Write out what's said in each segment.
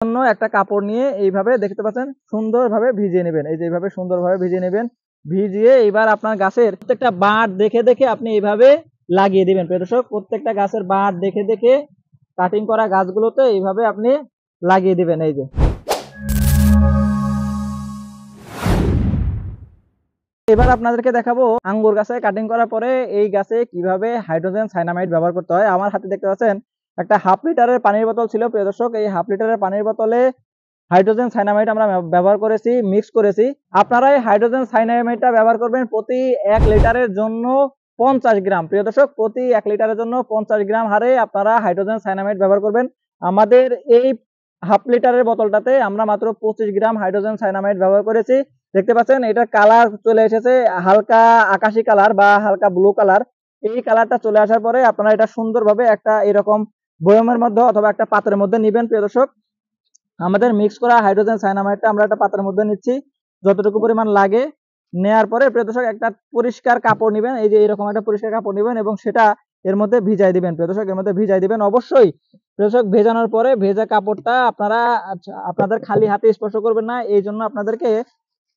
জন্য একটা কাপড় নিয়ে এইভাবে দেখতে পাচ্ছেন সুন্দরভাবে ভিজিয়ে নেবেন। এই যে এইভাবে সুন্দরভাবে ভিজিয়ে নেবেন। ভিজিয়ে এবার আপনার গাছের প্রত্যেকটা বাঁট দেখে দেখে আপনি এইভাবে লাগিয়ে দিবেন। প্রিয় দর্শক, প্রত্যেকটা গাছের বাঁট দেখে দেখে কাটিং করা গাছগুলোতে এইভাবে আপনি লাগিয়ে দিবেন। এই যে এবার আপনাদেরকে দেখাবো আঙ্গুর গাছে কাটিং করার পরে এই গাছে কিভাবে হাইড্রোজেন সাইনামাইড ব্যবহার করতে হয়। আমার হাতে দেখতে পাচ্ছেন একটা হাফ লিটারের পানির বোতল ছিল। প্রিয় দর্শক, এই হাফ লিটারের পানির বোতলে হাইড্রোজেন সাইনামাইড আমরা ব্যবহার করেছি, মিক্স করেছি। আপনারা এই হাইড্রোজেন সাইনামাইডটা ব্যবহার করবেন প্রতি 1 লিটারের জন্য 50 গ্রাম। প্রিয় দর্শক, প্রতি 1 লিটারের জন্য 50 গ্রাম হারে আপনারা হাইড্রোজেন সাইনামাইড ব্যবহার করবেন। আমাদের এই হাফ লিটারের বোতলটাতে আমরা মাত্র 25 গ্রাম হাইড্রোজেন সাইনামাইড ব্যবহার করেছি। দেখতে পাচ্ছেন এটার কালার চলে এসেছে হালকা আকাশি কালার বা হালকা ব্লু কালার। এই কালারটা চলে আসার পরে আপনারা এটা সুন্দরভাবে একটা এরকম বয়মের মধ্যে অথবা একটা পাত্রের মধ্যে নিবেন। প্রিয় দর্শক, আমাদের মিক্স করা হাইড্রোজেন সাইনামাইডটা আমরা একটা পাত্রের মধ্যে নিচ্ছি যতটুকু পরিমাণ লাগে। নেয়ার পরে প্রিয় দর্শক একটা পরিষ্কার কাপড় নেবেন। এই যে এরকম একটা পরিষ্কার কাপড় নেবেন এবং সেটা এর মধ্যে ভিজাই দিবেন। প্রিয় দর্শক, এর মধ্যে ভিজাই দিবেন অবশ্যই। প্রিয় দর্শক, ভেজানোর পরে ভেজা কাপড়টা আপনারা আপনাদের খালি হাতে স্পর্শ করবেন না, এই জন্য আপনাদেরকে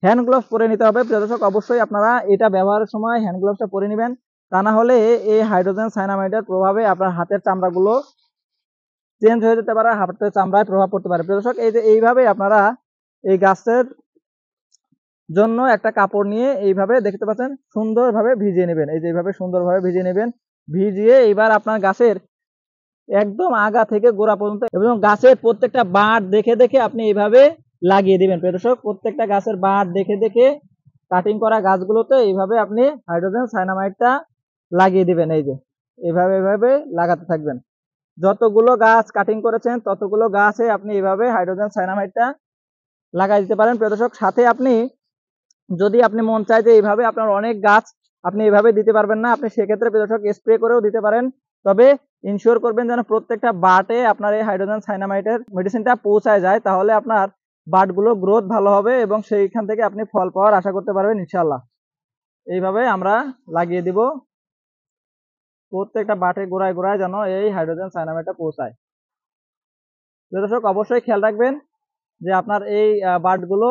হ্যান্ড গ্লোভস পরে নিতে হবে। প্রিয় দর্শক, অবশ্যই আপনারা এটা ব্যবহারের সময় হ্যান্ড গ্লোভসটা পরে নেবেন, তা না হলে এই হাইড্রোজেন সাইনামাইডের প্রভাবে আপনার হাতের চামড়াগুলো চেঞ্জ হয়ে যেতে পারে, হাতের চামড়ায় প্রভাব পড়তে পারে। প্রিয় দর্শক, এই যে এইভাবে আপনারা এই গাছের জন্য একটা কাপড় নিয়ে এইভাবে দেখতে পাচ্ছেন সুন্দরভাবে ভিজিয়ে নেবেন। এই যে এইভাবে সুন্দরভাবে ভিজিয়ে নেবেন। ভিজিয়ে এবার আপনার গাছের একদম আগা থেকে গোড়া পর্যন্ত এবং গাছের প্রত্যেকটা বাঁট দেখে দেখে আপনি এইভাবে লাগিয়ে দিবেন। প্রিয় দর্শক, প্রত্যেকটা গাছের বাঁট দেখে দেখে কাটিং করা গাছগুলোতে এইভাবে আপনি হাইড্রোজেন সাইনামাইডটা লাগিয়ে দিবেন। এই যে এইভাবে এইভাবে লাগাতে থাকবেন। যতগুলো গাছ কাটিং করেছেন ততগুলো গাছে আপনি এইভাবে হাইড্রোজেন সাইনামাইডটা লাগাই দিতে পারেন। প্রিয় দর্শক, সাথে আপনি যদি আপনি মন চায় যে এইভাবে আপনার অনেক গাছ আপনি এইভাবে দিতে পারবেন না, আপনি সেক্ষেত্রে প্রিয় দর্শক স্প্রে করেও দিতে পারেন। তবে ইনশিওর করবেন যেন প্রত্যেকটা বাটে আপনার এই হাইড্রোজেন সাইনামাইডের মেডিসিনটা পৌঁছায় যায়, তাহলে আপনার বাটগুলো গ্রোথ ভালো হবে এবং সেইখান থেকে আপনি ফল পাওয়ার আশা করতে পারবেন ইনশাআল্লাহ। এইভাবে আমরা লাগিয়ে দিব প্রত্যেকটা বাটে গোড়ায় গোড়ায় যেন এই হাইড্রোজেন সাইনামাইডটা পৌঁছায়। প্রিয় দর্শক, অবশ্যই খেয়াল রাখবেন যে আপনার এই বাটগুলো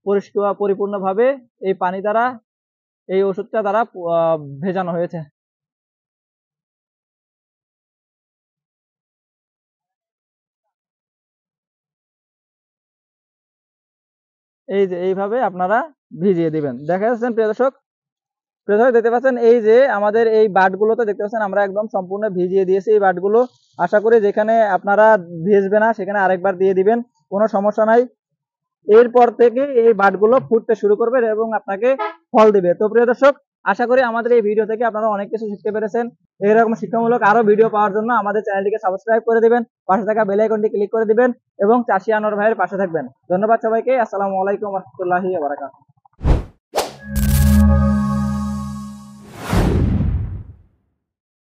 পরিষ্কার পরিপূর্ণভাবে এই পানি দ্বারা এই ওষুধটা দ্বারা ভেজানো হয়েছে। এই যে এইভাবে আপনারা ভিজিয়ে দিবেন। দেখা যাচ্ছেন প্রিয় দর্শক, দেখতে পাচ্ছেন এই যে আমাদের এই বাটগুলোতে দেখতে পাচ্ছেন আমরা একদম সম্পূর্ণ ভিজিয়ে দিয়েছি এই বাটগুলো। আশা করি যেখানে আপনারা ভিজবে না সেখানে আরেকবার দিয়ে দিবেন, কোনো সমস্যা নাই। এরপর থেকে এই বাটগুলো ফুটতে শুরু করবে এবং আপনাকে ফল দিবে। তো প্রিয় দর্শক, আশা করি আমাদের এই ভিডিও থেকে আপনারা অনেক কিছু শিখতে পেরেছেন। এরকম শিক্ষামূলক আরো ভিডিও পাওয়ার জন্য আমাদের চ্যানেলটিকে সাবস্ক্রাইব করে দিবেন, পাশে থাকা বেল আইকনটি ক্লিক করে দিবেন এবং চাষী আনোয়ার ভাইয়ের পাশে থাকবেন। ধন্যবাদ সবাইকে। আসসালামু আলাইকুম ওয়া রাহমাতুল্লাহি ওয়া বারাকাতুহু।